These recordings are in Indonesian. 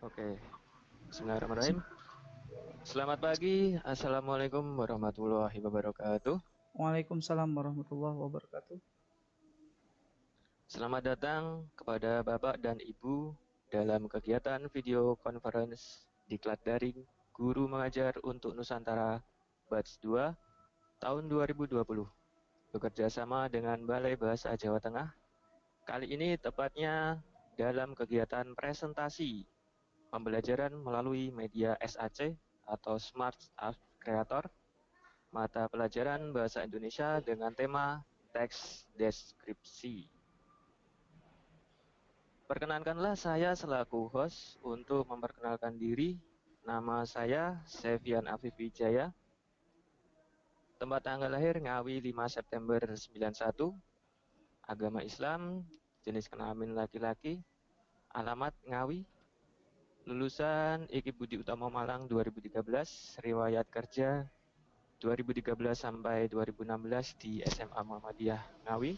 Oke, bismillahirrahmanirrahim. Selamat pagi, assalamualaikum warahmatullahi wabarakatuh. Waalaikumsalam warahmatullahi wabarakatuh. Selamat datang kepada Bapak dan Ibu dalam kegiatan video conference Diklat Daring Guru Mengajar untuk Nusantara Batch 2 tahun 2020 bekerja sama dengan Balai Bahasa Jawa Tengah. Kali ini tepatnya dalam kegiatan presentasi pembelajaran melalui media SAC atau Smart Art Creator, mata pelajaran Bahasa Indonesia dengan tema teks deskripsi. Perkenankanlah saya selaku host untuk memperkenalkan diri. Nama saya Sevian Afif Wijaya. Tempat tanggal lahir Ngawi 5 September 91. Agama Islam, jenis kelamin laki-laki. Alamat Ngawi. Lulusan IKIP Budi Utomo Malang 2013. Riwayat kerja 2013 sampai 2016 di SMA Muhammadiyah Ngawi,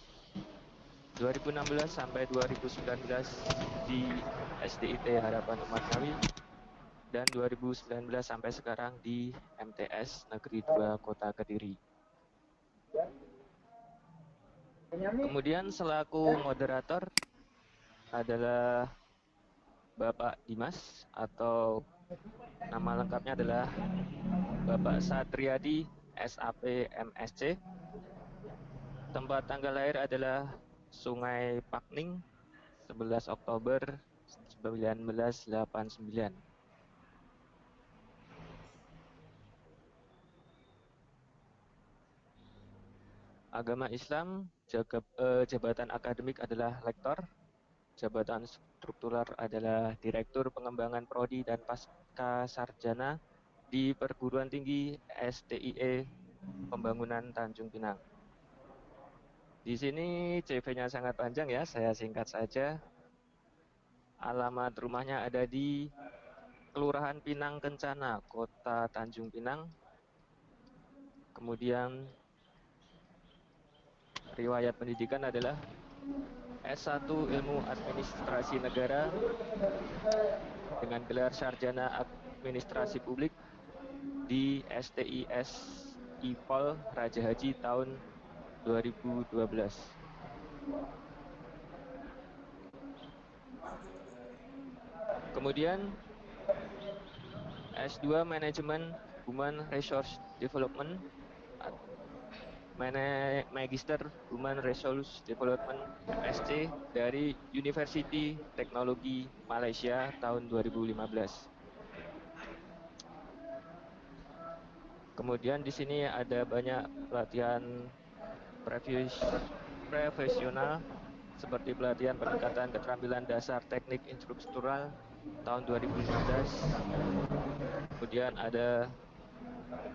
2016 sampai 2019 di SDIT Harapan Umat Ngawi, dan 2019 sampai sekarang di MTS Negeri 2 Kota Kediri. Kemudian selaku moderator adalah Bapak Dimas atau nama lengkapnya adalah Bapak Satriadi SAP MSC. Tempat tanggal lahir adalah Sungai Pakning 11 Oktober 1989. Agama Islam, jabatan akademik adalah lektor, jabatan struktural adalah Direktur Pengembangan Prodi dan Pasca Sarjana di Perguruan Tinggi STIE Pembangunan Tanjung Pinang. Di sini CV-nya sangat panjang ya, saya singkat saja. Alamat rumahnya ada di Kelurahan Pinang Kencana, Kota Tanjung Pinang. Kemudian riwayat pendidikan adalah S1 Ilmu Administrasi Negara dengan gelar Sarjana Administrasi Publik di STIS IPOL Raja Haji tahun 2012. Kemudian S2 Manajemen Human Resource Development, Magister Human Resource Development MSc dari University Teknologi Malaysia tahun 2015. Kemudian di sini ada banyak pelatihan profesional seperti pelatihan peningkatan keterampilan dasar teknik instruktural tahun 2015. Kemudian ada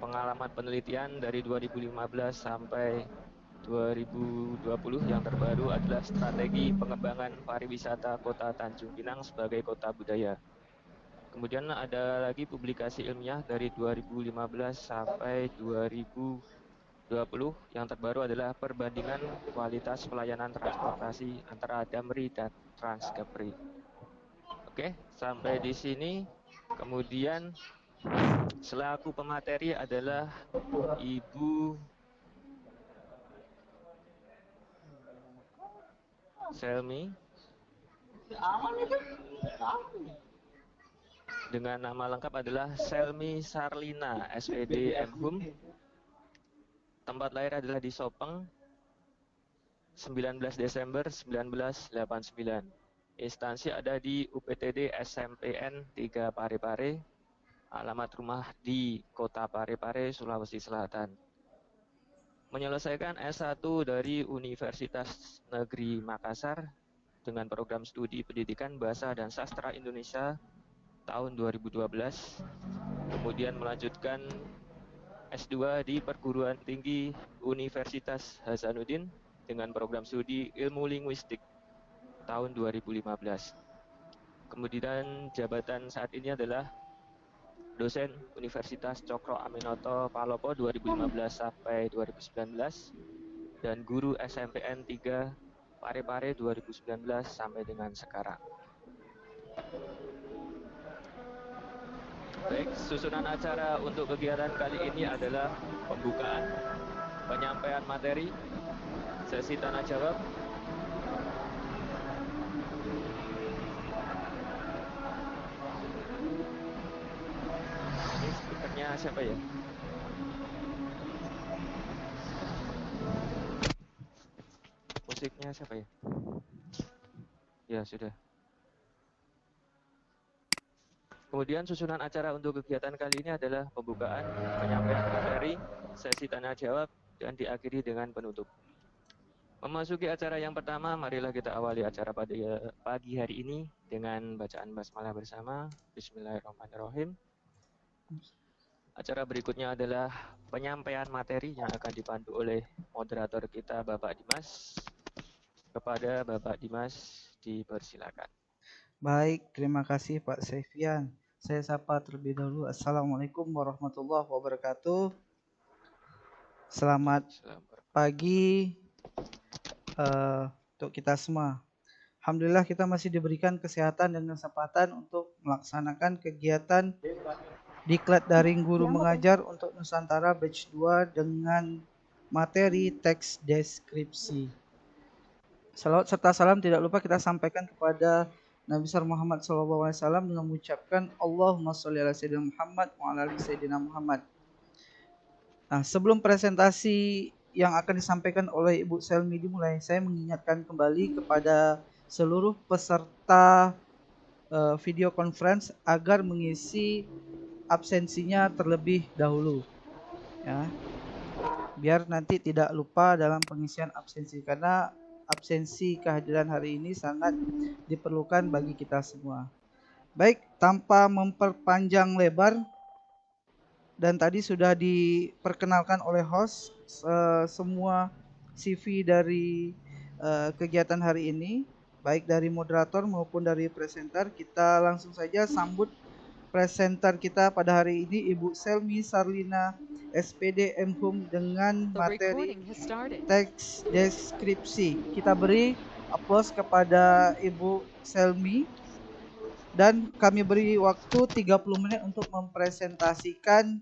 pengalaman penelitian dari 2015 sampai 2020. Yang terbaru adalah strategi pengembangan pariwisata Kota Tanjung Pinang sebagai kota budaya. Kemudian ada lagi publikasi ilmiah dari 2015 sampai 2020. Yang terbaru adalah perbandingan kualitas pelayanan transportasi antara Damri dan Transgapri. Oke, sampai di sini. Kemudian selaku pemateri adalah Ibu Selmi dengan nama lengkap adalah Selmi Sarlina SPD MHum. Tempat lahir adalah di Sopeng 19 Desember 1989. Instansi ada di UPTD SMPN 3 Parepare. Alamat rumah di Kota Parepare, Sulawesi Selatan. Menyelesaikan S1 dari Universitas Negeri Makassar dengan program studi pendidikan Bahasa dan Sastra Indonesia tahun 2012. Kemudian melanjutkan S2 di Perguruan Tinggi Universitas Hasanuddin dengan program studi Ilmu Linguistik tahun 2015. Kemudian jabatan saat ini adalah dosen Universitas Cokro Aminoto Palopo 2015 sampai 2019 dan guru SMPN 3 Parepare 2019 sampai dengan sekarang. Baik, susunan acara untuk kegiatan kali ini adalah pembukaan, penyampaian materi, sesi tanya jawab. Ini speakernya siapa ya? Musiknya siapa ya? Ya, sudah. Kemudian susunan acara untuk kegiatan kali ini adalah pembukaan, penyampaian materi, sesi tanya jawab, dan diakhiri dengan penutup. Memasuki acara yang pertama, marilah kita awali acara pada pagi hari ini dengan bacaan basmalah bersama. Bismillahirrahmanirrahim. Acara berikutnya adalah penyampaian materi yang akan dipandu oleh moderator kita, Bapak Dimas. Kepada Bapak Dimas, dipersilakan. Baik, terima kasih Pak Sefian. Saya sapa terlebih dahulu. Assalamualaikum warahmatullahi wabarakatuh. Selamat pagi untuk kita semua. Alhamdulillah kita masih diberikan kesehatan dan kesempatan untuk melaksanakan kegiatan diklat daring guru mengajar untuk Nusantara batch 2 dengan materi teks deskripsi. Salawat serta salam tidak lupa kita sampaikan kepada Nabi besar Muhammad SAW dengan mengucapkan Allahumma sholli ala Sayyidina Muhammad wa ala ali Sayyidina Muhammad. Nah, sebelum presentasi yang akan disampaikan oleh Ibu Selmi dimulai, saya mengingatkan kembali kepada seluruh peserta video conference agar mengisi absensinya terlebih dahulu, ya, biar nanti tidak lupa dalam pengisian absensi, karena absensi kehadiran hari ini sangat diperlukan bagi kita semua. Baik, tanpa memperpanjang lebar, dan tadi sudah diperkenalkan oleh host semua CV dari kegiatan hari ini, baik dari moderator maupun dari presenter. Kita langsung saja sambut presenter kita pada hari ini, Ibu Selmi Sarlina, SPD M.Hum, dengan materi teks deskripsi. Kita beri aplaus kepada Ibu Selmi dan kami beri waktu 30 menit untuk mempresentasikan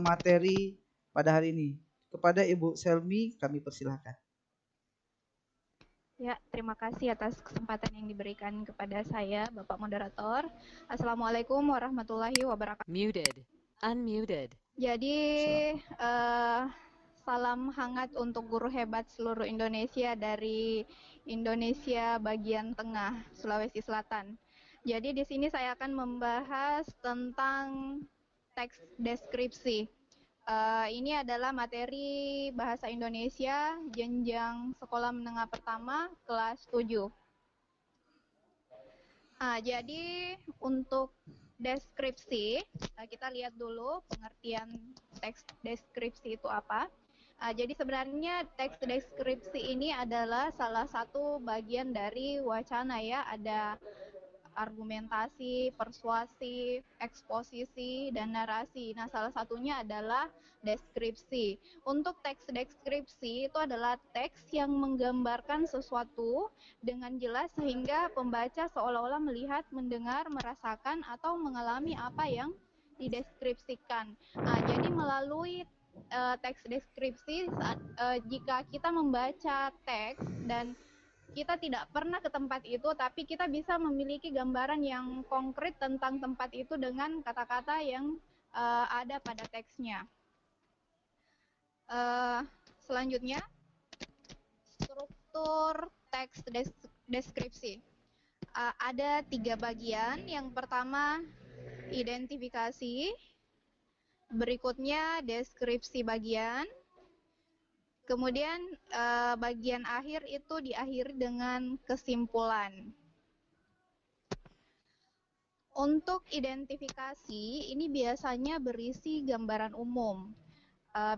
materi pada hari ini. Kepada Ibu Selmi kami persilahkan. Ya, terima kasih atas kesempatan yang diberikan kepada saya, Bapak Moderator. Assalamualaikum warahmatullahi wabarakatuh. Unmuted. Jadi, salam hangat untuk guru hebat seluruh Indonesia dari Indonesia bagian tengah, Sulawesi Selatan. Jadi di sini saya akan membahas tentang teks deskripsi. Ini adalah materi bahasa Indonesia jenjang sekolah menengah pertama kelas 7. Jadi untuk deskripsi, kita lihat dulu pengertian teks deskripsi itu apa. Jadi sebenarnya teks deskripsi ini adalah salah satu bagian dari wacana, ya. Ada argumentasi, persuasi, eksposisi, dan narasi. Nah, salah satunya adalah deskripsi. Untuk teks deskripsi itu adalah teks yang menggambarkan sesuatu dengan jelas sehingga pembaca seolah-olah melihat, mendengar, merasakan, atau mengalami apa yang dideskripsikan. Jadi melalui teks deskripsi, jika kita membaca teks dan kita tidak pernah ke tempat itu, tapi kita bisa memiliki gambaran yang konkret tentang tempat itu dengan kata-kata yang ada pada teksnya. Selanjutnya, struktur teks deskripsi. Ada 3 bagian. Yang pertama, identifikasi. Berikutnya, deskripsi bagian. Kemudian bagian akhir itu diakhiri dengan kesimpulan. Untuk identifikasi, ini biasanya berisi gambaran umum.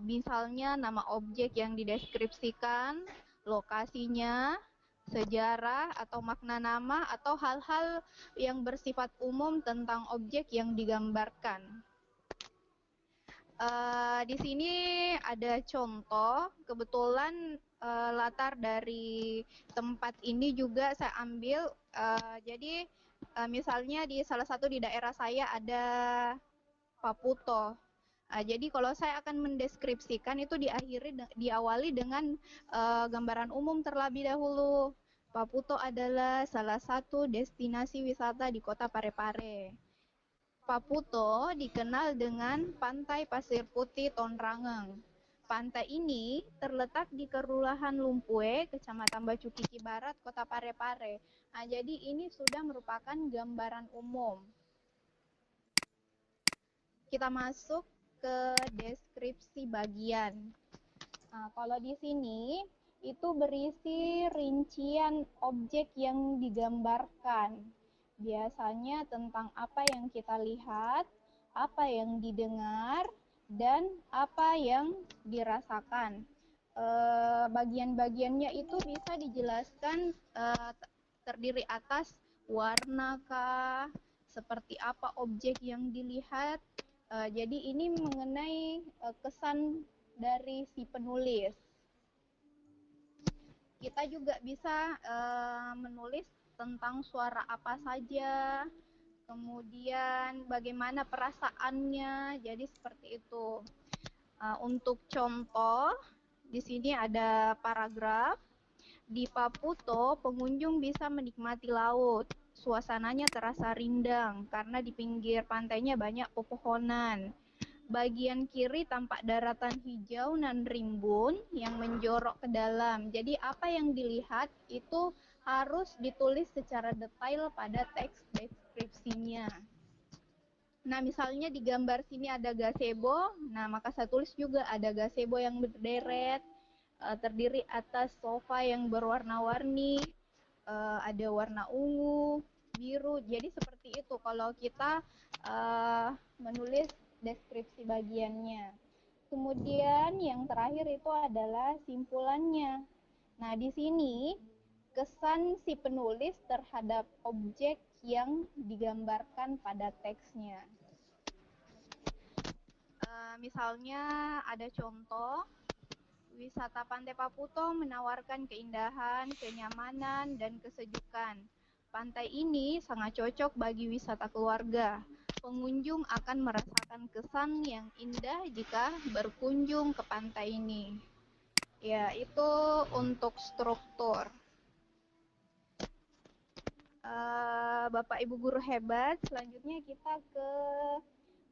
Misalnya nama objek yang dideskripsikan, lokasinya, sejarah atau makna nama, atau hal-hal yang bersifat umum tentang objek yang digambarkan. Di sini ada contoh, kebetulan latar dari tempat ini juga saya ambil. Jadi misalnya di salah satu di daerah saya ada Paputo. Jadi kalau saya akan mendeskripsikan itu diawali dengan gambaran umum terlebih dahulu. Paputo adalah salah satu destinasi wisata di kota Parepare. Paputo dikenal dengan Pantai Pasir Putih Tonrangeng. Pantai ini terletak di Kelurahan Lumpue, Kecamatan Bacu Kiki Barat, Kota Parepare. Jadi ini sudah merupakan gambaran umum. Kita masuk ke deskripsi bagian. Kalau di sini itu berisi rincian objek yang digambarkan. Biasanya tentang apa yang kita lihat, apa yang didengar, dan apa yang dirasakan. Bagian-bagiannya itu bisa dijelaskan terdiri atas warna kah, seperti apa objek yang dilihat. Jadi ini mengenai kesan dari si penulis. Kita juga bisa menulis tentang suara apa saja, kemudian bagaimana perasaannya. Jadi seperti itu. Untuk contoh, di sini ada paragraf. Di Paputo, pengunjung bisa menikmati laut. Suasananya terasa rindang karena di pinggir pantainya banyak pepohonan. Bagian kiri tampak daratan hijau dan rimbun yang menjorok ke dalam. Jadi apa yang dilihat itu harus ditulis secara detail pada teks deskripsinya. Nah, misalnya di gambar sini ada gazebo, nah maka saya tulis juga ada gazebo yang berderet, terdiri atas sofa yang berwarna-warni, ada warna ungu, biru. Jadi seperti itu kalau kita menulis deskripsi bagiannya. Kemudian yang terakhir itu adalah simpulannya. Nah, di sini kesan si penulis terhadap objek yang digambarkan pada teksnya. Misalnya ada contoh, wisata Pantai Paputo menawarkan keindahan, kenyamanan, dan kesejukan. Pantai ini sangat cocok bagi wisata keluarga. Pengunjung akan merasakan kesan yang indah jika berkunjung ke pantai ini. Ya, itu untuk struktur. Bapak Ibu guru hebat, selanjutnya kita ke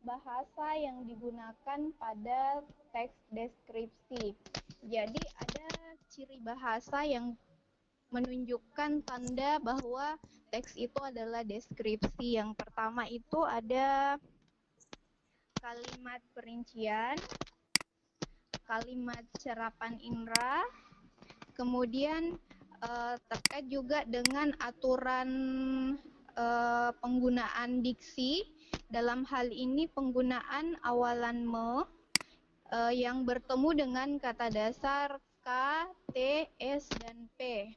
bahasa yang digunakan pada teks deskripsi. Jadi ada ciri bahasa yang menunjukkan tanda bahwa teks itu adalah deskripsi. Yang pertama itu ada kalimat perincian, kalimat serapan indera, kemudian terkait juga dengan aturan penggunaan diksi. Dalam hal ini penggunaan awalan me yang bertemu dengan kata dasar K, T, S, dan P.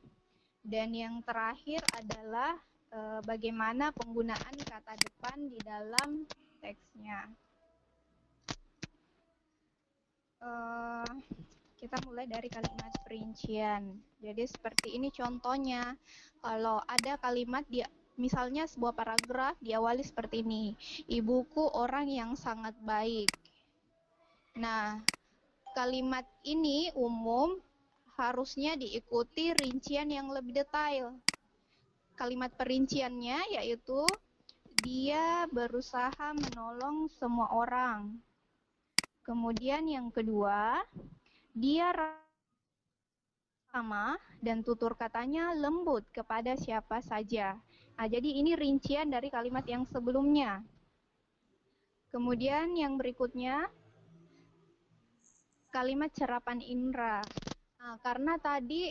Dan yang terakhir adalah bagaimana penggunaan kata depan di dalam teksnya. Kita mulai dari kalimat perincian. Jadi seperti ini contohnya. Kalau ada kalimat misalnya sebuah paragraf diawali seperti ini. Ibuku orang yang sangat baik. Nah, kalimat ini umum harusnya diikuti rincian yang lebih detail. Kalimat perinciannya yaitu dia berusaha menolong semua orang. Kemudian yang kedua, dia ramah dan tutur katanya lembut kepada siapa saja. Nah, jadi ini rincian dari kalimat yang sebelumnya. Kemudian yang berikutnya, kalimat serapan indera. Nah, karena tadi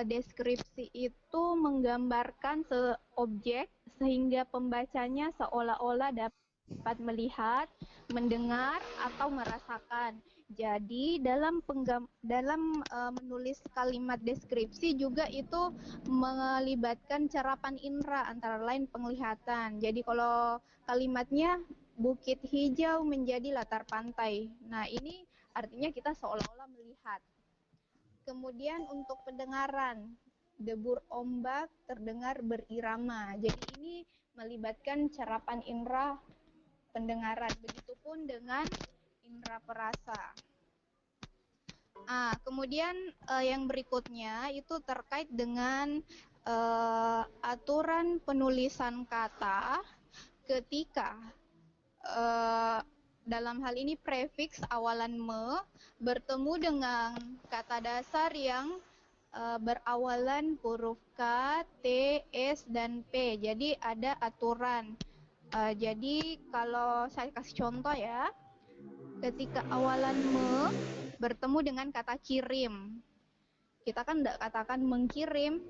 deskripsi itu menggambarkan objek sehingga pembacanya seolah-olah dapat melihat, mendengar, atau merasakan. Jadi dalam menulis kalimat deskripsi juga itu melibatkan serapan indera, antara lain penglihatan. Jadi kalau kalimatnya bukit hijau menjadi latar pantai. Nah, ini artinya kita seolah-olah melihat. Kemudian untuk pendengaran, debur ombak terdengar berirama. Jadi ini melibatkan serapan indera pendengaran. Begitupun dengan indera perasa. Kemudian yang berikutnya itu terkait dengan aturan penulisan kata ketika dalam hal ini prefiks awalan me bertemu dengan kata dasar yang berawalan huruf K, T, S, dan P. Jadi ada aturan. Jadi kalau saya kasih contoh ya, ketika awalan me bertemu dengan kata kirim, kita kan tidak katakan mengkirim.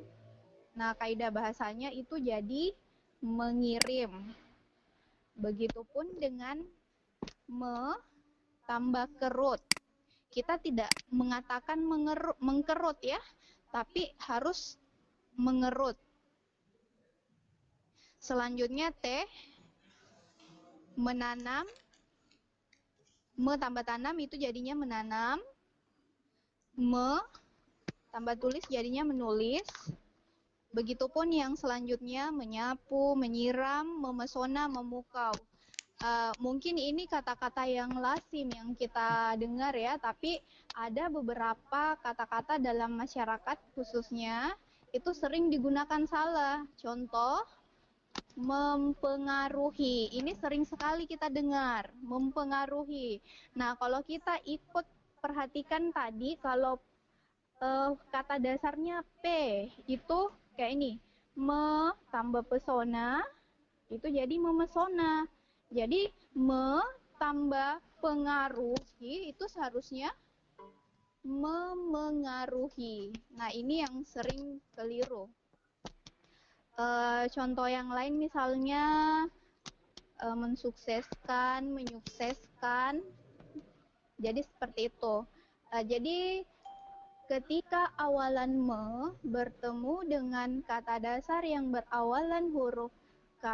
Nah, kaidah bahasanya itu jadi mengirim. Begitupun dengan me tambah kerut. Kita tidak mengatakan mengkerut ya, tapi harus mengerut. Selanjutnya T, menanam. Me tambah tanam itu jadinya menanam. Me tambah tulis jadinya menulis. Begitupun yang selanjutnya menyapu, menyiram, memesona, memukau. Mungkin ini kata-kata yang lazim yang kita dengar ya, tapi ada beberapa kata-kata dalam masyarakat khususnya itu sering digunakan salah. Contoh, mempengaruhi. Ini sering sekali kita dengar, mempengaruhi. Nah, kalau kita ikut perhatikan tadi, kalau kata dasarnya P itu kayak ini, me tambah pesona itu jadi memesona. Jadi me tambah pengaruhi itu seharusnya memengaruhi. Nah, ini yang sering keliru. Contoh yang lain misalnya mensukseskan, menyukseskan. Jadi seperti itu. Jadi ketika awalan me bertemu dengan kata dasar yang berawalan huruf K,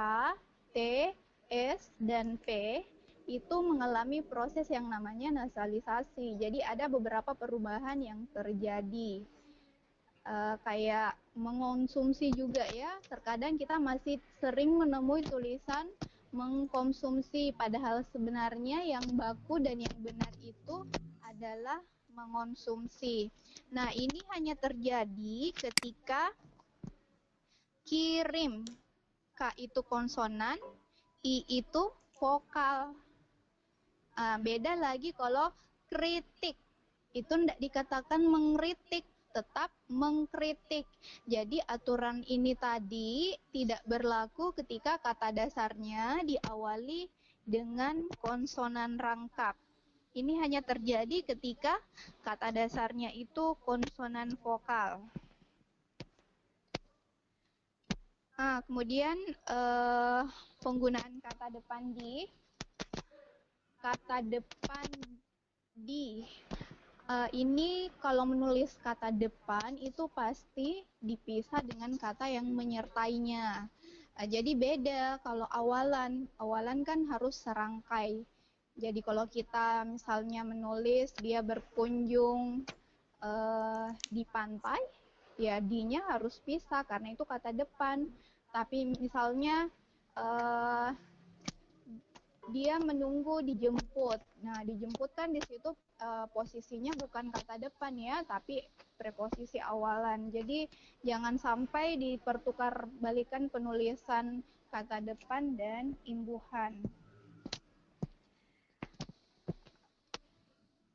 T, S, dan P, itu mengalami proses yang namanya nasalisasi. Jadi ada beberapa perubahan yang terjadi. Kayak mengonsumsi juga ya, terkadang kita masih sering menemui tulisan mengkonsumsi, padahal sebenarnya yang baku dan yang benar itu adalah mengonsumsi. Nah, ini hanya terjadi ketika kirim. K itu konsonan, I itu vokal. Beda lagi kalau kritik. Itu tidak dikatakan mengkritik, tetap mengkritik. Jadi aturan ini tadi tidak berlaku ketika kata dasarnya diawali dengan konsonan rangkap. Ini hanya terjadi ketika kata dasarnya itu konsonan vokal. Kemudian penggunaan kata depan di. Kata depan di. Ini kalau menulis kata depan itu pasti dipisah dengan kata yang menyertainya. Jadi beda kalau awalan. Awalan kan harus serangkai. Jadi kalau kita misalnya menulis dia berkunjung di pantai, ya di-nya harus pisah karena itu kata depan. Tapi misalnya dia menunggu dijemput. Nah, dijemput kan di situ posisinya bukan kata depan ya, tapi preposisi awalan. Jadi jangan sampai dipertukar balikan penulisan kata depan dan imbuhan.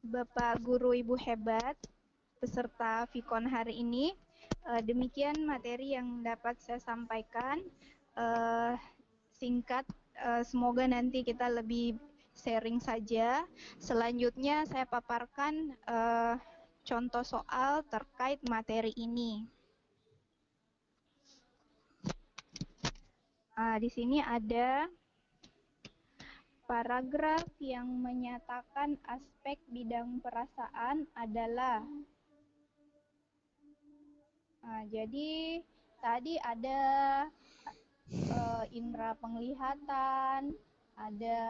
Bapak Guru Ibu hebat, peserta Vikon hari ini, demikian materi yang dapat saya sampaikan. Singkat, semoga nanti kita lebih sharing saja. Selanjutnya saya paparkan contoh soal terkait materi ini. Di sini ada paragraf yang menyatakan aspek bidang perasaan adalah. Jadi tadi ada indera penglihatan, ada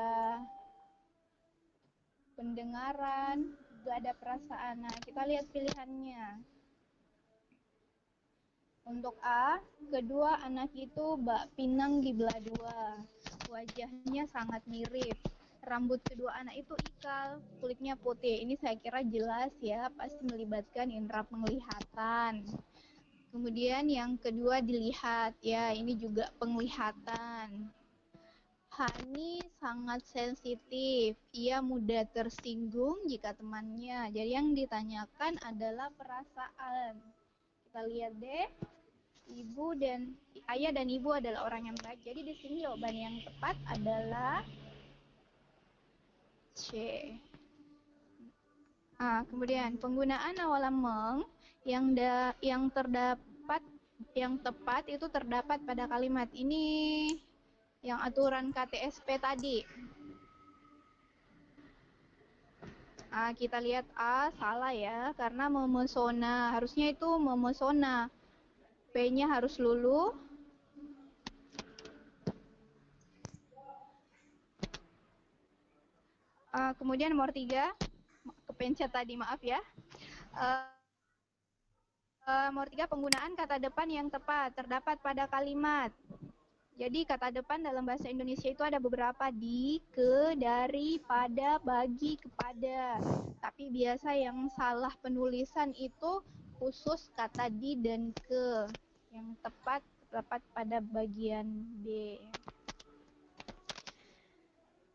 pendengaran, juga ada perasaan. Nah, kita lihat pilihannya. Untuk A, kedua anak itu bak pinang dibelah dua. Wajahnya sangat mirip. Rambut kedua anak itu ikal, kulitnya putih. Ini saya kira jelas ya, pasti melibatkan indera penglihatan. Kemudian yang kedua dilihat ya, ini juga penglihatan. Hani sangat sensitif, ia mudah tersinggung jika temannya. Jadi yang ditanyakan adalah perasaan. Kita lihat deh, ayah dan ibu adalah orang yang baik. Jadi di sini jawaban yang tepat adalah C. Kemudian penggunaan awal meng yang tepat itu terdapat pada kalimat ini, yang aturan KTSP tadi. Kita lihat A salah ya, karena memesona, harusnya itu memesona. P-nya harus lulu. Kemudian nomor 3, kepencet tadi, maaf ya. Nomor 3, penggunaan kata depan yang tepat terdapat pada kalimat. Jadi kata depan dalam bahasa Indonesia itu ada beberapa: di, ke, dari, pada, bagi, kepada. Tapi biasa yang salah penulisan itu khusus kata di dan ke. Yang tepat terdapat pada bagian B.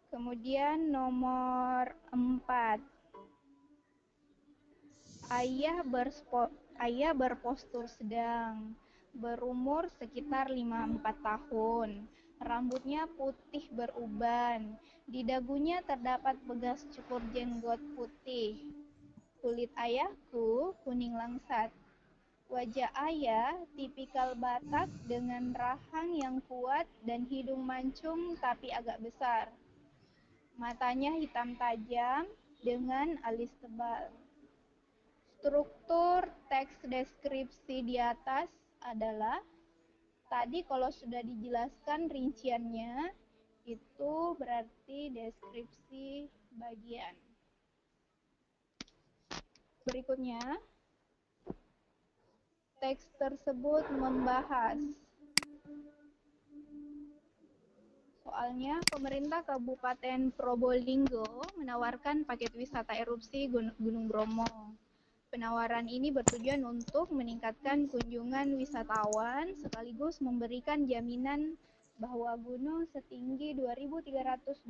Kemudian nomor 4. Ayah berpostur sedang, berumur sekitar 54 tahun. Rambutnya putih beruban, di dagunya terdapat bekas cukur jenggot putih. Kulit ayahku kuning langsat. Wajah ayah tipikal Batak dengan rahang yang kuat dan hidung mancung tapi agak besar. Matanya hitam tajam dengan alis tebal. Struktur teks deskripsi di atas adalah, tadi kalau sudah dijelaskan rinciannya, itu berarti deskripsi bagian. Berikutnya, teks tersebut membahas. Soalnya, pemerintah Kabupaten Probolinggo menawarkan paket wisata erupsi Gunung Bromo. Penawaran ini bertujuan untuk meningkatkan kunjungan wisatawan sekaligus memberikan jaminan bahwa gunung setinggi 2.329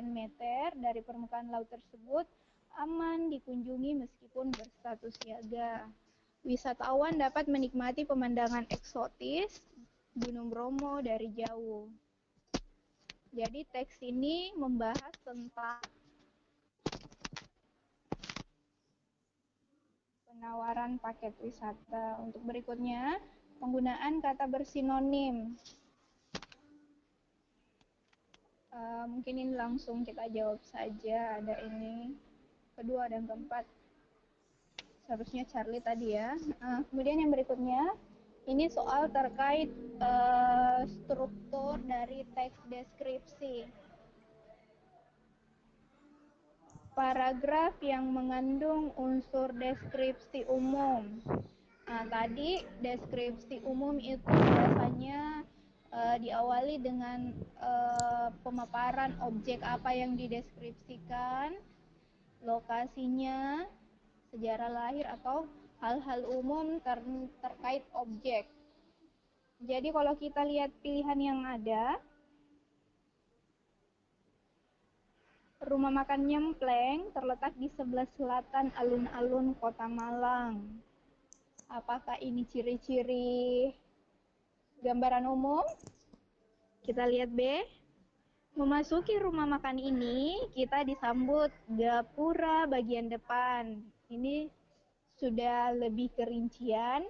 meter dari permukaan laut tersebut aman dikunjungi meskipun berstatus siaga. Wisatawan dapat menikmati pemandangan eksotis Gunung Bromo dari jauh. Jadi teks ini membahas tentang penawaran paket wisata. Untuk berikutnya, penggunaan kata bersinonim. Mungkin ini langsung kita jawab saja. Ada ini, kedua dan keempat. Seharusnya Charlie tadi ya. Kemudian yang berikutnya, ini soal terkait struktur dari teks deskripsi. Paragraf yang mengandung unsur deskripsi umum. Tadi deskripsi umum itu biasanya diawali dengan pemaparan objek apa yang dideskripsikan, lokasinya, sejarah lahir atau hal-hal umum terkait objek. Jadi kalau kita lihat pilihan yang ada, rumah makan Nyempleng terletak di sebelah selatan alun-alun Kota Malang. Apakah ini ciri-ciri gambaran umum? Kita lihat B. Memasuki rumah makan ini, kita disambut gapura bagian depan. Ini sudah lebih kerincian.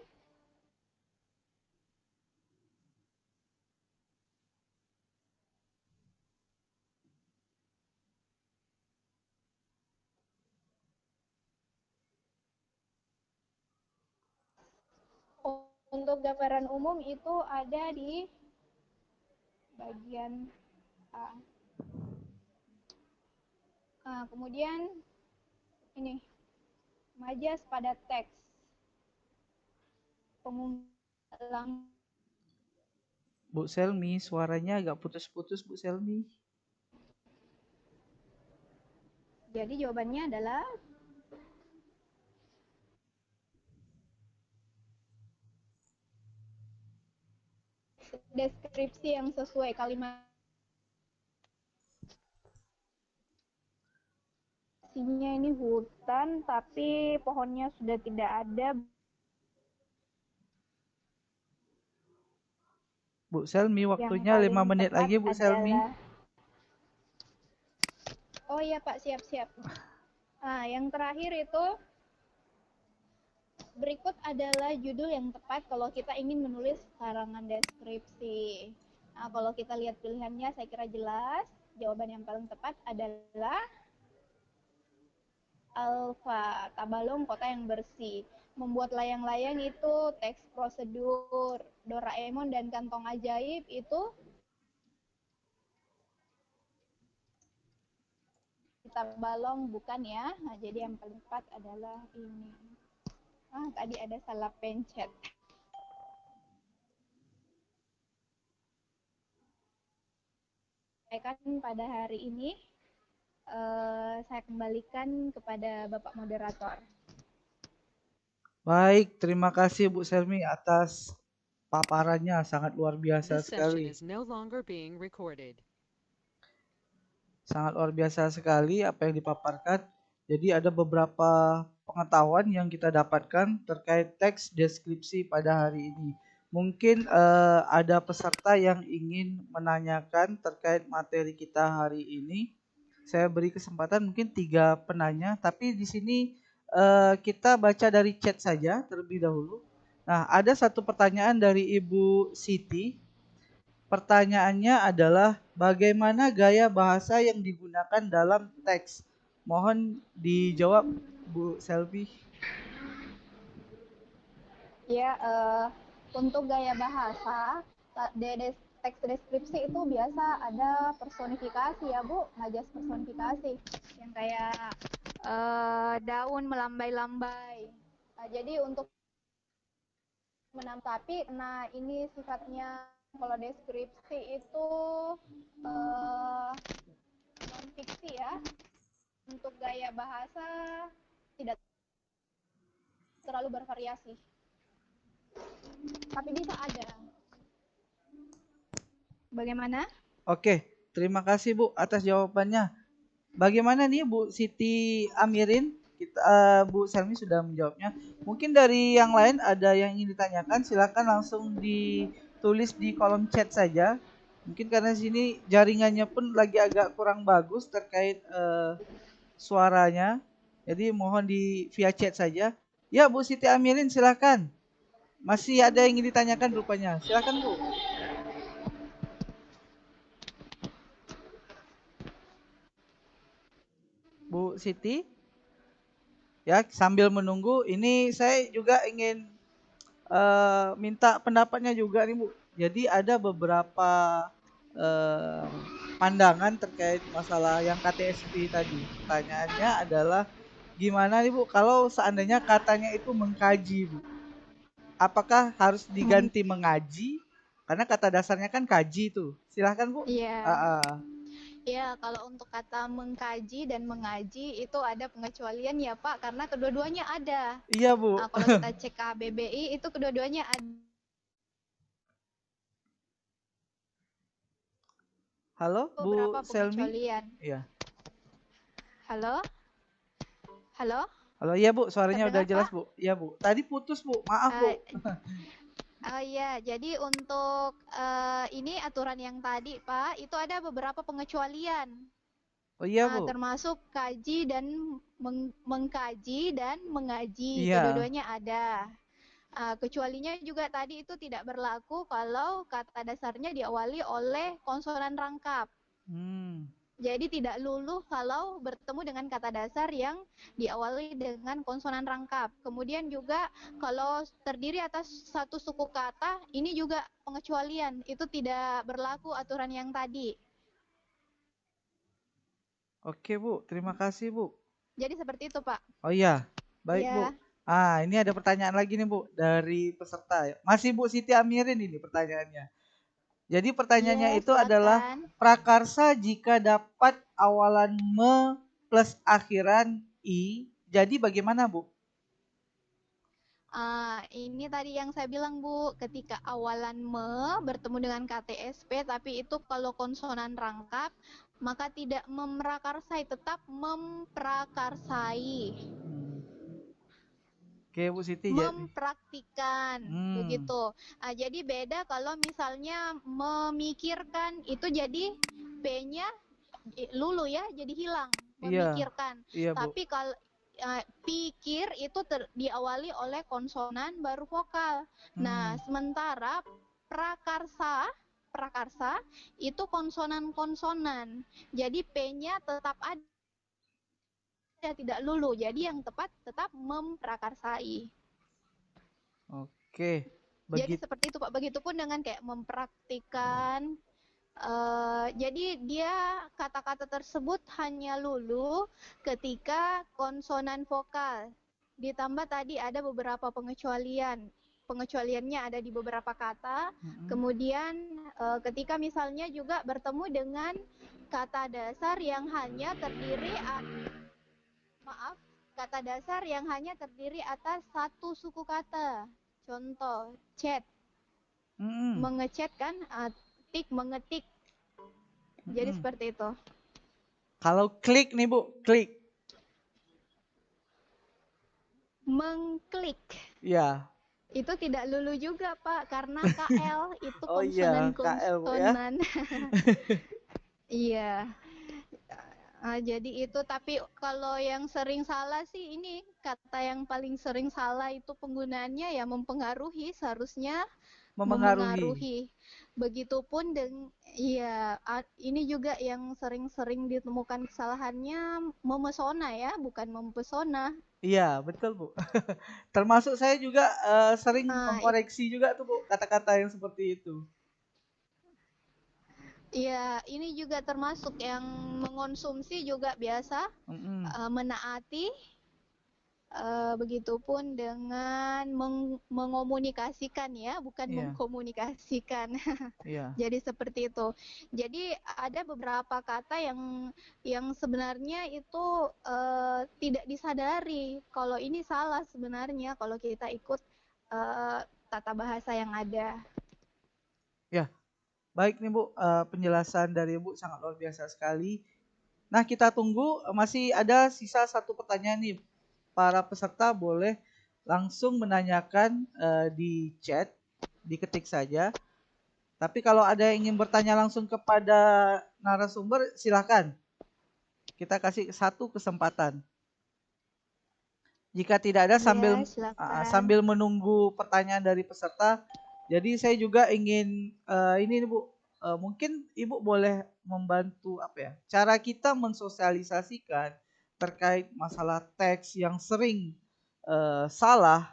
Untuk gambaran umum itu ada di bagian A. Kemudian ini, majas pada teks. Pengumpulan Bu Selmi, suaranya agak putus-putus Bu Selmi. Jadi jawabannya adalah deskripsi yang sesuai kalimat isinya ini hutan tapi pohonnya sudah tidak ada. Bu Selmi, Yang waktunya 5 paling menit tepat lagi Bu Selmi. adalah Oh iya Pak, siap-siap. Nah, yang terakhir itu berikut adalah judul yang tepat kalau kita ingin menulis karangan deskripsi. Nah, kalau kita lihat pilihannya saya kira jelas. Jawaban yang paling tepat adalah Alfa, Tabalong Kota yang Bersih. Membuat layang-layang itu teks prosedur. Doraemon dan Kantong Ajaib itu Tabalong bukan ya. Nah, jadi yang paling tepat adalah ini. Tadi ada salah pencet. Pada hari ini saya kembalikan kepada Bapak Moderator. Baik, terima kasih Bu Selmi atas paparannya, sangat luar biasa This session sekali. is no longer being recorded. Sangat luar biasa sekali apa yang dipaparkan. Jadi ada beberapa pengetahuan yang kita dapatkan terkait teks deskripsi pada hari ini. Mungkin ada peserta yang ingin menanyakan terkait materi kita hari ini. Saya beri kesempatan mungkin 3 penanya, tapi di sini kita baca dari chat saja terlebih dahulu. Nah, ada satu pertanyaan dari Ibu Siti. Pertanyaannya adalah bagaimana gaya bahasa yang digunakan dalam teks? Mohon dijawab Bu Selvi. Ya, untuk gaya bahasa teks deskripsi itu biasa ada personifikasi ya Bu, majas personifikasi yang kayak daun melambai-lambai. Nah, jadi untuk tapi nah ini sifatnya kalau deskripsi itu non fiksi ya. Untuk gaya bahasa tidak terlalu bervariasi. Tapi bisa ada. Bagaimana? Oke, terima kasih Bu atas jawabannya. Bagaimana nih Bu Siti Amirin? Bu Selmi sudah menjawabnya. Mungkin dari yang lain ada yang ingin ditanyakan, silakan langsung ditulis di kolom chat saja. Mungkin karena sini jaringannya pun lagi agak kurang bagus terkait suaranya. Jadi mohon di via chat saja. Ya Bu Siti Amirin silakan. Masih ada yang ingin ditanyakan rupanya. Silakan Bu. Bu Siti. Ya, sambil menunggu ini saya juga ingin minta pendapatnya juga nih Bu. Jadi ada beberapa pandangan terkait masalah yang KTSP tadi. Pertanyaannya adalah gimana nih Bu kalau seandainya katanya itu mengkaji Bu? Apakah harus diganti mengaji? Karena kata dasarnya kan kaji tuh. Silahkan Bu. Iya. Ya, kalau untuk kata mengkaji dan mengaji itu ada pengecualian ya Pak, karena kedua-duanya ada. Iya Bu. Nah, kalau kita cek KBBI itu kedua-duanya ada. Halo Bu Beberapa Selmi. pengecualian. Iya. Halo? Halo? Halo, iya Bu, suaranya udah Terdengar, jelas Pak? Bu. Iya Bu. Tadi putus Bu, maaf Bu. Oh iya, jadi untuk ini aturan yang tadi Pak, itu ada beberapa pengecualian. Oh iya Bu. Termasuk kaji dan mengkaji dan mengaji, Iya. kedua-duanya ada. Kecualinya juga tadi itu tidak berlaku kalau kata dasarnya diawali oleh konsonan rangkap. Jadi tidak luluh kalau bertemu dengan kata dasar yang diawali dengan konsonan rangkap. Kemudian juga kalau terdiri atas satu suku kata, ini juga pengecualian. Itu tidak berlaku aturan yang tadi. Oke Bu, terima kasih Bu. Jadi seperti itu Pak. Oh iya, baik Ya. Bu. Ini ada pertanyaan lagi nih Bu dari peserta. Masih Bu Siti Amirin ini pertanyaannya. Jadi pertanyaannya Iya, itu adalah silakan. prakarsa jika dapat awalan me plus akhiran i, jadi bagaimana, Bu? Ini tadi yang saya bilang Bu, ketika awalan me bertemu dengan KTSP, tapi itu kalau konsonan rangkap, maka tidak memprakarsai, tetap memprakarsai. Oke, Bu Siti jadi. Mempraktikan begitu. Jadi beda kalau misalnya memikirkan, itu jadi p-nya lulu ya, jadi hilang, Iya, memikirkan. iya Bu. Tapi kalau pikir itu diawali oleh konsonan baru vokal. Nah, sementara prakarsa itu konsonan-konsonan. Jadi p-nya tetap ada, tidak lulu. Jadi yang tepat tetap memprakarsai. Oke, Jadi seperti itu Pak. Begitupun dengan kayak mempraktikan. Jadi dia kata-kata tersebut hanya lulu ketika konsonan vokal. Ditambah tadi ada beberapa pengecualian. Pengecualiannya ada di beberapa kata. Kemudian ketika misalnya juga bertemu dengan kata dasar yang hanya terdiri kata dasar yang hanya terdiri atas satu suku kata. Contoh, chat. Mengechat kan, tik, mengetik. Jadi seperti itu. Kalau klik nih Bu, klik. Mengklik. Iya. Itu tidak lulu juga Pak, karena KL itu Oh iya, KL Bu ya. konsonan. Iya. Jadi itu, tapi kalau yang sering salah sih, ini kata yang paling sering salah itu penggunaannya ya mempengaruhi, seharusnya memengaruhi. Begitupun iya, ini juga yang sering-sering ditemukan kesalahannya, memesona ya, bukan mempesona. Iya, betul Bu. Termasuk saya juga sering mengkoreksi juga tuh Bu kata-kata yang seperti itu. Iya, ini juga termasuk yang mengonsumsi juga biasa, menaati, begitupun dengan mengomunikasikan ya, bukan mengkomunikasikan. Jadi seperti itu. Jadi ada beberapa kata yang sebenarnya itu tidak disadari kalau ini salah sebenarnya kalau kita ikut tata bahasa yang ada. Ya, baik nih Bu, penjelasan dari Bu sangat luar biasa sekali. Nah, kita tunggu, masih ada sisa satu pertanyaan nih. Para peserta boleh langsung menanyakan di chat, diketik saja. Tapi kalau ada yang ingin bertanya langsung kepada narasumber, silakan. Kita kasih satu kesempatan. Jika tidak ada, sambil menunggu pertanyaan dari peserta, jadi saya juga ingin ini Bu, mungkin Ibu boleh membantu apa ya? Cara kita mensosialisasikan terkait masalah teks yang sering salah,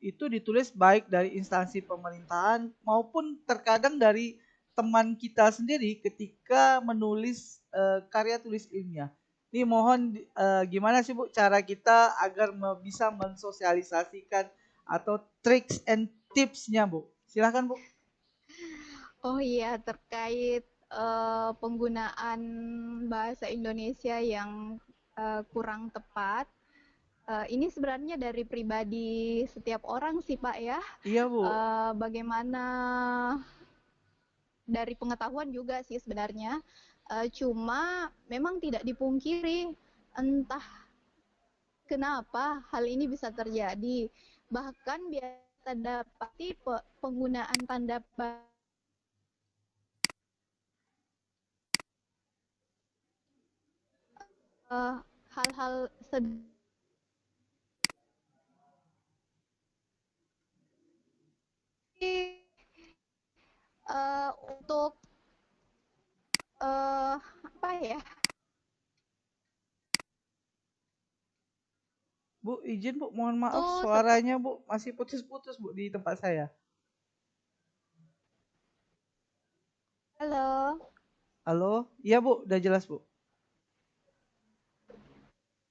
itu ditulis baik dari instansi pemerintahan maupun terkadang dari teman kita sendiri ketika menulis karya tulis ilmiah. Ini mohon gimana sih Bu cara kita agar bisa mensosialisasikan atau tricks and tipsnya Bu? Silahkan Bu. Oh iya, terkait penggunaan bahasa Indonesia yang kurang tepat. Ini sebenarnya dari pribadi setiap orang sih Pak ya. Iya Bu. Bagaimana dari pengetahuan juga sih sebenarnya. Cuma memang tidak dipungkiri entah kenapa hal ini bisa terjadi. Bahkan biasa dapati penggunaan tanda hal-hal untuk apa ya? Bu, izin Bu, mohon maaf suaranya Bu masih putus-putus Bu di tempat saya. Halo. Halo, iya Bu, udah jelas Bu.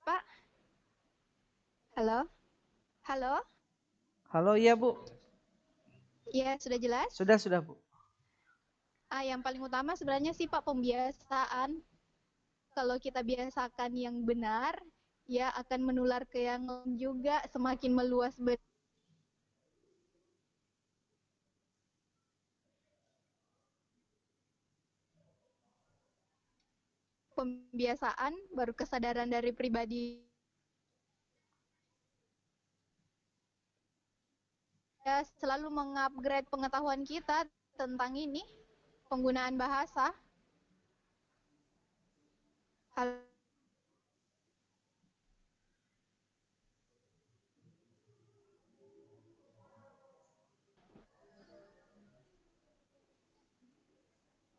Pak. Halo. Halo. Halo, iya Bu. Iya, sudah jelas? Sudah Bu. Yang paling utama sebenarnya sih Pak pembiasaan. Kalau kita biasakan yang benar, ya akan menular ke yang lain juga, semakin meluas pembiasaan, baru kesadaran dari pribadi. Ya, selalu mengupgrade pengetahuan kita tentang ini, penggunaan bahasa. Hal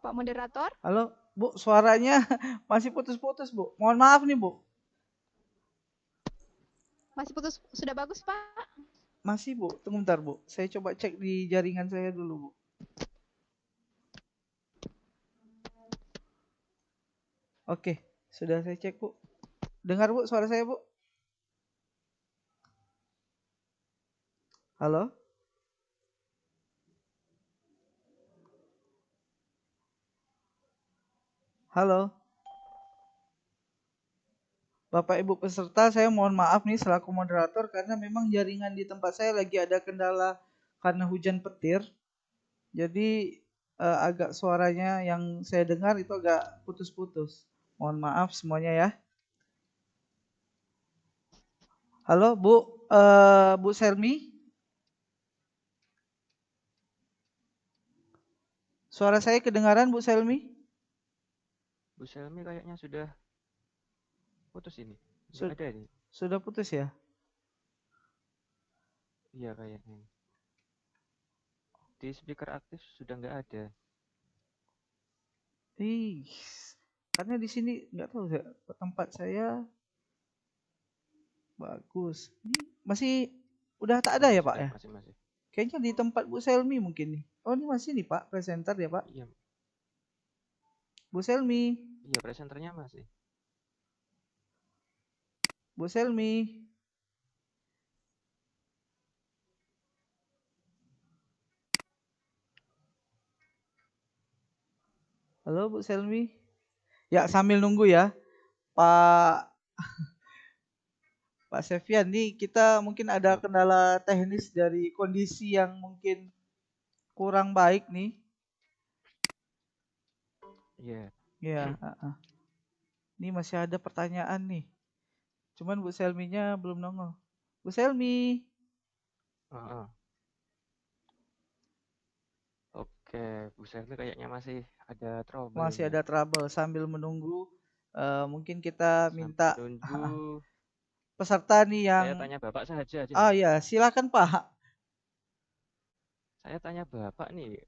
Pak Moderator, Halo, Bu, suaranya masih putus-putus, Bu. Mohon maaf nih, Bu. masih putus, sudah bagus Pak? Masih, Bu. Tunggu bentar, Bu. Saya coba cek di jaringan saya dulu, Bu. Oke, sudah saya cek, Bu. Dengar, Bu, suara saya, Bu? Halo? Halo? Bapak Ibu peserta, saya mohon maaf nih selaku moderator karena memang jaringan di tempat saya lagi ada kendala karena hujan petir. Jadi agak suaranya yang saya dengar itu agak putus-putus. Mohon maaf semuanya ya. Halo Bu, Bu Selmi? Suara saya kedengaran Bu Selmi? Bu Selmi kayaknya sudah putus ini. Nggak ada ini. Sudah putus ya? Iya kayaknya. Di speaker aktif sudah nggak ada. Ih, karena di sini nggak tahu tempat saya bagus. Ini masih udah tak ada ya Pak Sudah, ya? masih. Kayaknya di tempat Bu Selmi mungkin nih. Oh ini masih nih Pak, presenter ya Pak? Iya, Bu Selmi, iya presenternya masih. Bu Selmi. Halo Bu Selmi. Ya sambil nunggu ya Pak Pak Sevian nih kita mungkin ada kendala teknis dari kondisi yang mungkin kurang baik nih. Iya. Ya, ini masih ada pertanyaan nih. Cuman Bu Selminya belum nongol. Bu Selmi. Oke, Bu Selmi kayaknya masih ada trouble Masih ini. ada trouble sambil menunggu. Mungkin kita minta Menunggu. peserta nih yang. Saya tanya Bapak saja. Ah ya, silakan Pak. Saya tanya Bapak nih,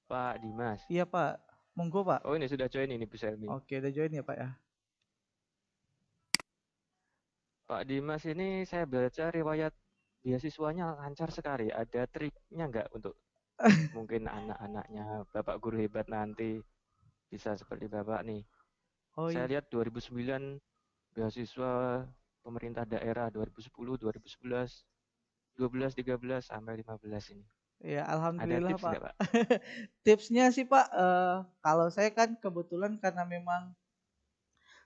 Pak Dimas. Iya Pak, monggo Pak. Oh ini sudah join ini Bu Selmi. Oke, udah join ya Pak ya. Pak Dimas ini saya baca riwayat beasiswanya lancar sekali. Ada triknya nggak untuk mungkin anak-anaknya Bapak guru hebat nanti bisa seperti Bapak nih? Oh Saya iya. lihat 2009 beasiswa pemerintah daerah 2010, 2011, 12, 13 sampai 15 ini. Ya Ada alhamdulillah tips Pak. nggak Pak? Tipsnya sih Pak, kalau saya kan kebetulan karena memang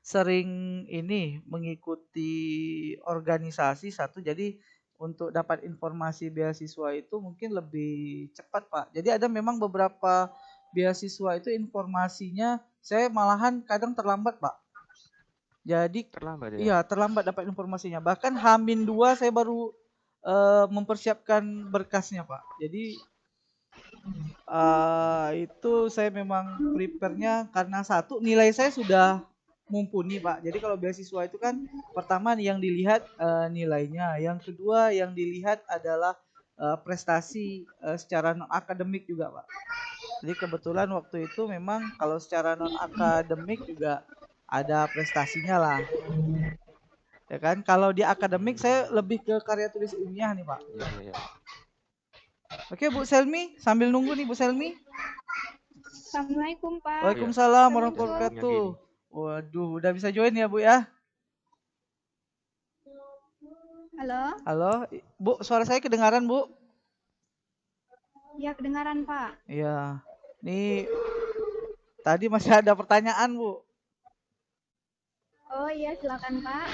sering ini mengikuti organisasi satu, jadi untuk dapat informasi beasiswa itu mungkin lebih cepat Pak. Jadi ada memang beberapa beasiswa itu informasinya saya malahan kadang terlambat Pak. Jadi Terlambat ya? iya terlambat dapat informasinya. Bahkan H-2 saya baru mempersiapkan berkasnya Pak. Jadi itu saya memang prepare-nya karena satu nilai saya sudah mumpuni Pak. Jadi kalau beasiswa itu kan pertama yang dilihat nilainya, yang kedua yang dilihat adalah prestasi secara non akademik juga Pak. Jadi kebetulan waktu itu memang kalau secara non akademik juga ada prestasinya lah. Ya kan? Kalau di akademik saya lebih ke karya tulis ilmiah nih Pak. Iya. Oke Bu Selmi, sambil nunggu nih Bu Selmi. Assalamualaikum Pak. Waalaikumsalam warahmatullahi wabarakatuh. Waduh, udah bisa join ya Bu ya? Halo, Bu, suara saya kedengaran Bu? Ya kedengaran Pak. Iya, nih Tadi masih ada pertanyaan, Bu. Oh iya, silakan Pak.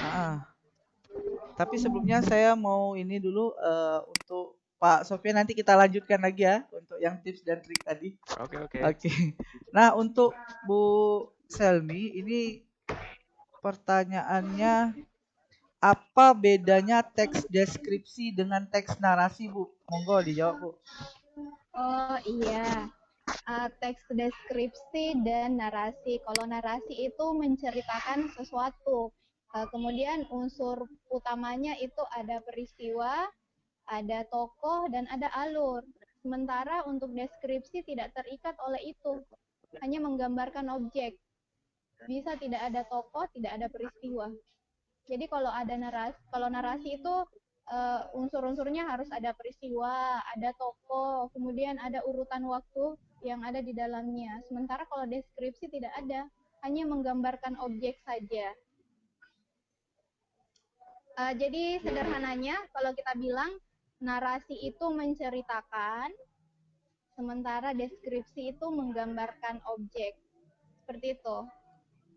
Tapi sebelumnya saya mau ini dulu untuk Pak Sofyan, nanti kita lanjutkan lagi ya untuk yang tips dan trik tadi. Oke. Nah, untuk Bu Selmi ini pertanyaannya, apa bedanya teks deskripsi dengan teks narasi, Bu? Monggo dijawab, Bu. Oh iya, teks deskripsi dan narasi. Kalau narasi itu menceritakan sesuatu, kemudian unsur utamanya itu ada peristiwa, ada tokoh, dan ada alur. Sementara untuk deskripsi tidak terikat oleh itu, hanya menggambarkan objek. Bisa tidak ada tokoh, tidak ada peristiwa. Jadi kalau narasi itu unsur-unsurnya harus ada peristiwa, ada tokoh, kemudian ada urutan waktu yang ada di dalamnya. Sementara kalau deskripsi tidak ada, hanya menggambarkan objek saja. Jadi sederhananya kalau kita bilang narasi itu menceritakan, sementara deskripsi itu menggambarkan objek. Seperti itu.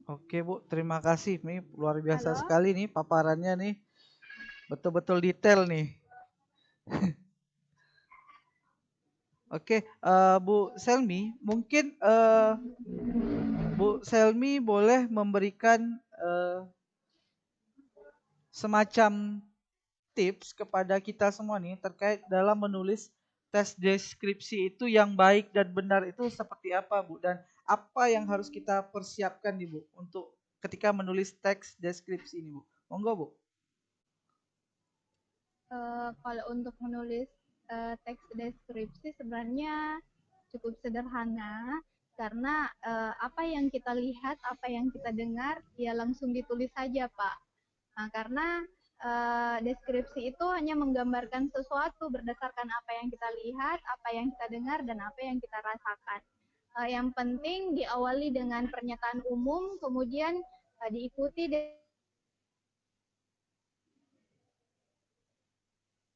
Oke, Bu, terima kasih. Nih luar biasa Halo? sekali nih paparannya nih. Betul-betul detail nih. Oke, Bu Selmi, mungkin Bu Selmi boleh memberikan semacam tips kepada kita semua nih terkait dalam menulis tes deskripsi itu yang baik dan benar itu seperti apa, Bu? Dan apa yang harus kita persiapkan nih, Bu, untuk ketika menulis teks deskripsi ini, Bu? Monggo, Bu. Kalau untuk menulis teks deskripsi sebenarnya cukup sederhana karena apa yang kita lihat, apa yang kita dengar, ya langsung ditulis saja, Pak. Nah, karena deskripsi itu hanya menggambarkan sesuatu berdasarkan apa yang kita lihat, apa yang kita dengar, dan apa yang kita rasakan. Yang penting diawali dengan pernyataan umum, kemudian diikuti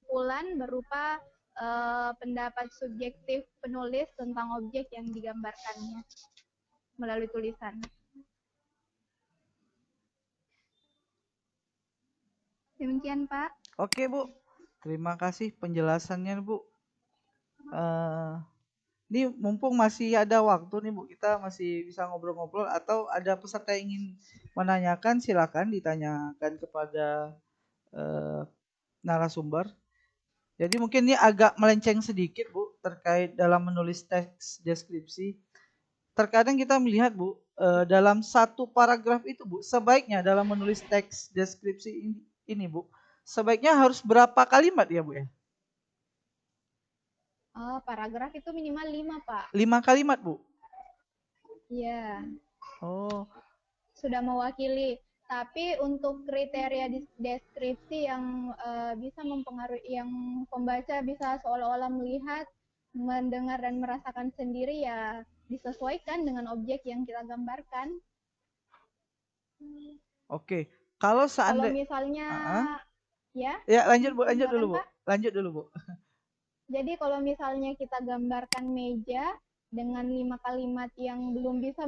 kesimpulan berupa pendapat subjektif penulis tentang objek yang digambarkannya melalui tulisan. Demikian, Pak. Oke, Bu. Terima kasih penjelasannya, Bu. Ini mumpung masih ada waktu nih, Bu, kita masih bisa ngobrol-ngobrol atau ada peserta yang ingin menanyakan, silakan ditanyakan kepada narasumber. Jadi mungkin ini agak melenceng sedikit, Bu, terkait dalam menulis teks deskripsi. Terkadang kita melihat, Bu, dalam satu paragraf itu, Bu, sebaiknya dalam menulis teks deskripsi ini, Bu, sebaiknya harus berapa kalimat ya, Bu ya? Oh, paragraf itu minimal 5, Pak. 5 kalimat, Bu? Iya. Oh. Sudah mewakili. Tapi untuk kriteria deskripsi yang bisa mempengaruhi, yang pembaca bisa seolah-olah melihat, mendengar, dan merasakan sendiri, ya disesuaikan dengan objek yang kita gambarkan. Oke. Kalau misalnya ya lanjut, Bu, lanjut dulu, Bu. Lanjut dulu, Bu. Jadi kalau misalnya kita gambarkan meja dengan 5 kalimat yang belum bisa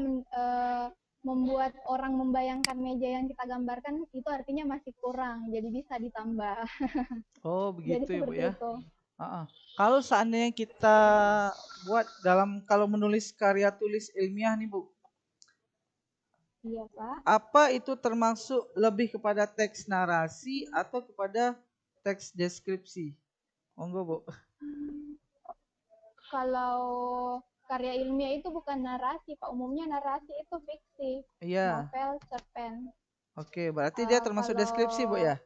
membuat orang membayangkan meja yang kita gambarkan, itu artinya masih kurang, jadi bisa ditambah. Oh, begitu jadi ya, Bu ya. Itu. Kalau seandainya kita buat kalau menulis karya tulis ilmiah nih, Bu. Iya, Pak. Apa itu termasuk lebih kepada teks narasi atau kepada teks deskripsi? Monggo, Bu. Kalau karya ilmiah itu bukan narasi, Pak. Umumnya narasi itu fiksi. Iya. Novel, cerpen. Oke, berarti dia termasuk deskripsi, Bu ya?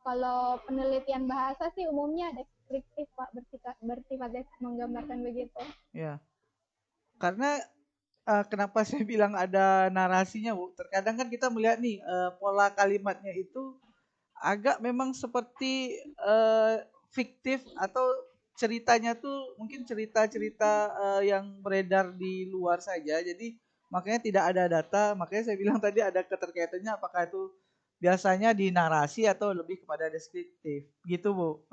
Kalau penelitian bahasa sih umumnya deskriptif, Pak, bersifat menggambarkan begitu. Ya. Karena kenapa saya bilang ada narasinya, Bu? Terkadang kan kita melihat nih pola kalimatnya itu agak memang seperti fiktif atau ceritanya tuh mungkin cerita-cerita yang beredar di luar saja. Jadi makanya tidak ada data. Makanya saya bilang tadi ada keterkaitannya apakah itu biasanya di narasi atau lebih kepada deskriptif. Gitu, Bu.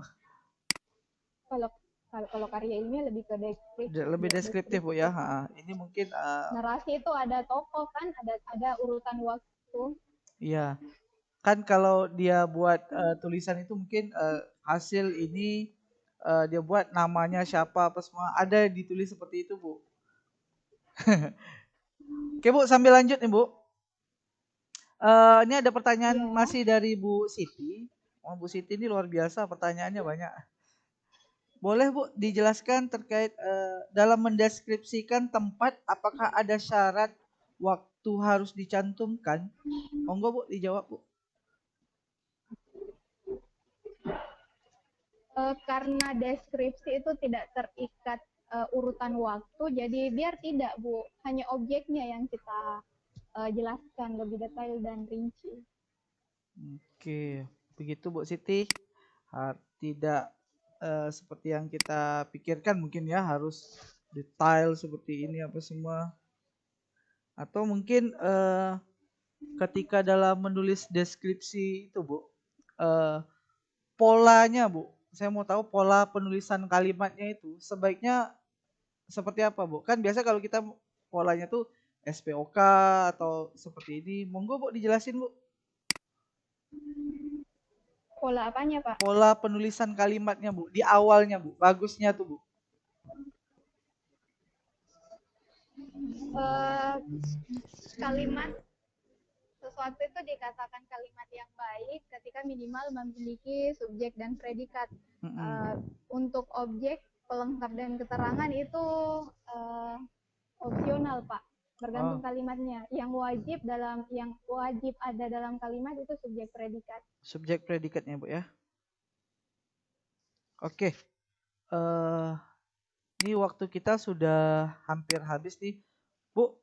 Kalau karya ilmiah lebih ke Lebih deskriptif Bu ya. Ini mungkin narasi itu ada tokoh kan, ada urutan waktu. iya. Kan kalau dia buat tulisan itu mungkin hasil ini dia buat namanya siapa apa semua ada ditulis seperti itu Bu. Oke Bu, sambil lanjut nih Bu. Ini ada pertanyaan masih dari Bu Siti. Bu Siti ini luar biasa, pertanyaannya banyak. Boleh Bu dijelaskan terkait dalam mendeskripsikan tempat, apakah ada syarat waktu harus dicantumkan? Monggo Bu dijawab Bu. Karena deskripsi itu tidak terikat urutan waktu, jadi biar tidak Bu, hanya objeknya yang kita jelaskan lebih detail dan rinci. Oke, begitu Bu Siti. Tidak seperti yang kita pikirkan mungkin ya, harus detail seperti ini apa semua. Atau mungkin ketika dalam menulis deskripsi itu Bu, polanya Bu, saya mau tahu pola penulisan kalimatnya itu sebaiknya seperti apa Bu? Kan biasa kalau kita polanya tuh SPOK atau seperti ini. Monggo Bu dijelasin Bu. Pola apanya Pak? Pola penulisan kalimatnya Bu, di awalnya Bu, bagusnya tuh Bu. Kalimat sesuatu itu dikatakan kalimat yang baik ketika minimal memiliki subjek dan predikat. Untuk objek, pelengkap dan keterangan itu opsional Pak, bergantung kalimatnya. Yang wajib ada dalam kalimat itu subjek predikat. Subjek predikatnya Bu ya. Oke. Ini waktu kita sudah hampir habis nih. Bu,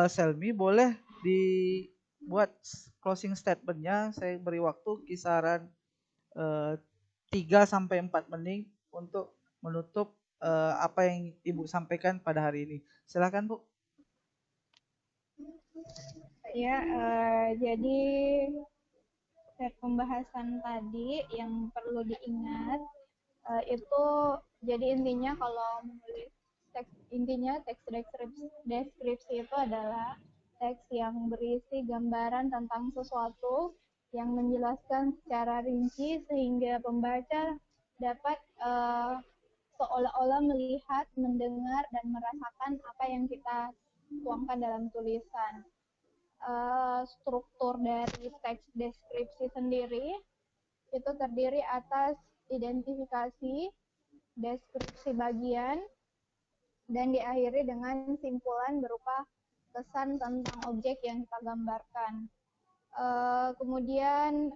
Selmi boleh dibuat closing statement-nya. Saya beri waktu kisaran 3-4 menit untuk menutup apa yang Ibu sampaikan pada hari ini. Silakan Bu. Ya, jadi pembahasan tadi yang perlu diingat itu jadi intinya kalau menulis teks, intinya teks deskripsi itu adalah teks yang berisi gambaran tentang sesuatu yang menjelaskan secara rinci sehingga pembaca dapat seolah-olah melihat, mendengar, dan merasakan apa yang kita tuangkan dalam tulisan. Struktur dari teks deskripsi sendiri itu terdiri atas identifikasi, deskripsi bagian, dan diakhiri dengan simpulan berupa kesan tentang objek yang kita gambarkan. Kemudian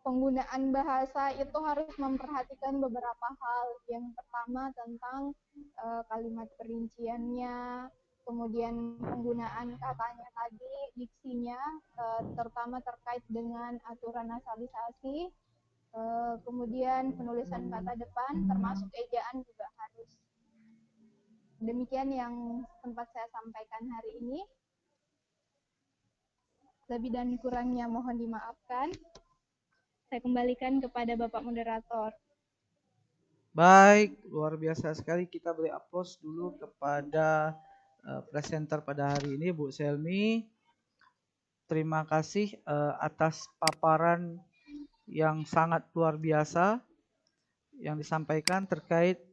penggunaan bahasa itu harus memperhatikan beberapa hal. Yang pertama tentang kalimat perinciannya, kemudian penggunaan katanya tadi, diksinya, terutama terkait dengan aturan nasalisasi, kemudian penulisan kata depan, termasuk ejaan juga harus. Demikian yang sempat saya sampaikan hari ini. Lebih dan kurangnya mohon dimaafkan. Saya kembalikan kepada Bapak Moderator. Baik, luar biasa sekali. Kita beri aplaus dulu kepada presenter pada hari ini, Bu Selmi. Terima kasih atas paparan yang sangat luar biasa yang disampaikan terkait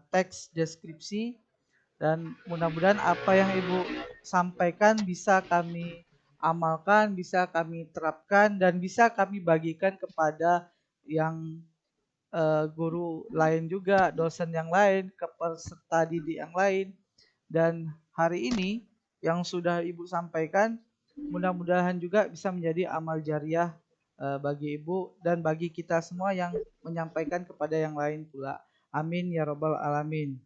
teks deskripsi, dan mudah-mudahan apa yang Ibu sampaikan bisa kami amalkan, bisa kami terapkan, dan bisa kami bagikan kepada yang guru lain juga, dosen yang lain, ke peserta didik yang lain. Dan hari ini yang sudah Ibu sampaikan mudah-mudahan juga bisa menjadi amal jariah bagi Ibu dan bagi kita semua yang menyampaikan kepada yang lain pula. Amin ya robbal alamin.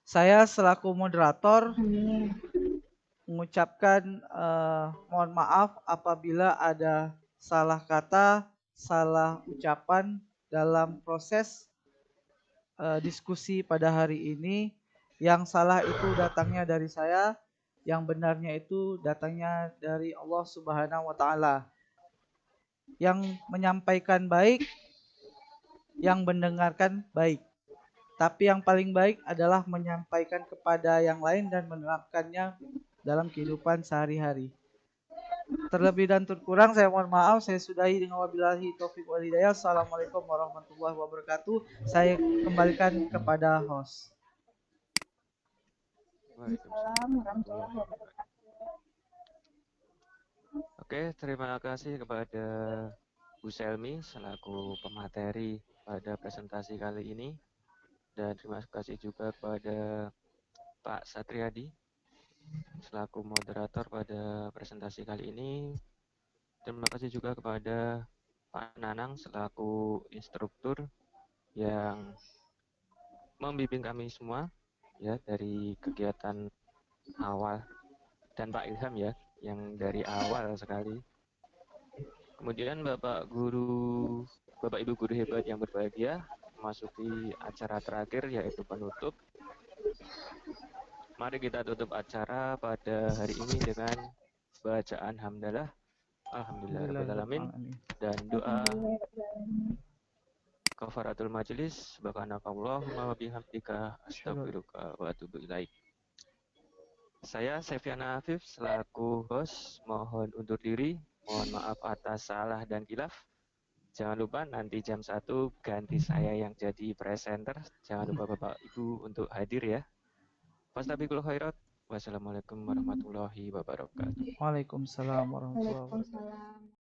Saya selaku moderator mengucapkan mohon maaf apabila ada salah kata, salah ucapan dalam proses diskusi pada hari ini. Yang salah itu datangnya dari saya, yang benarnya itu datangnya dari Allah Subhanahu wa taala. Yang menyampaikan baik yang mendengarkan baik. Tapi yang paling baik adalah menyampaikan kepada yang lain dan menerapkannya dalam kehidupan sehari-hari. Terlebih dan terkurang saya mohon maaf, saya sudahi dengan wabillahi taufik wal hidayah. Assalamualaikum warahmatullahi wabarakatuh. Saya kembalikan kepada host. Oke, terima kasih kepada Bu Selmi selaku pemateri pada presentasi kali ini. Dan terima kasih juga kepada Pak Satriadi selaku moderator pada presentasi kali ini. Terima kasih juga kepada Pak Nanang selaku instruktur yang membimbing kami semua ya dari kegiatan awal, dan Pak Ilham ya yang dari awal sekali. Kemudian Bapak Ibu guru hebat yang berbahagia, memasuki acara terakhir yaitu penutup. Mari kita tutup acara pada hari ini dengan bacaan hamdalah alhamdulillahirabbil alamin dan doa kafaratul majelis. Subhanakallahumma wa bihamdika astaghfiruka wa atubu ilaik. Saya Sefiana Afif selaku host mohon undur diri. Mohon maaf atas salah dan khilaf. Jangan lupa nanti jam 1 ganti saya yang jadi presenter. Jangan lupa Bapak Ibu untuk hadir ya. Fastabiqul khairat. Wassalamualaikum warahmatullahi wabarakatuh. Waalaikumsalam warahmatullahi wabarakatuh. Waalaikumsalam.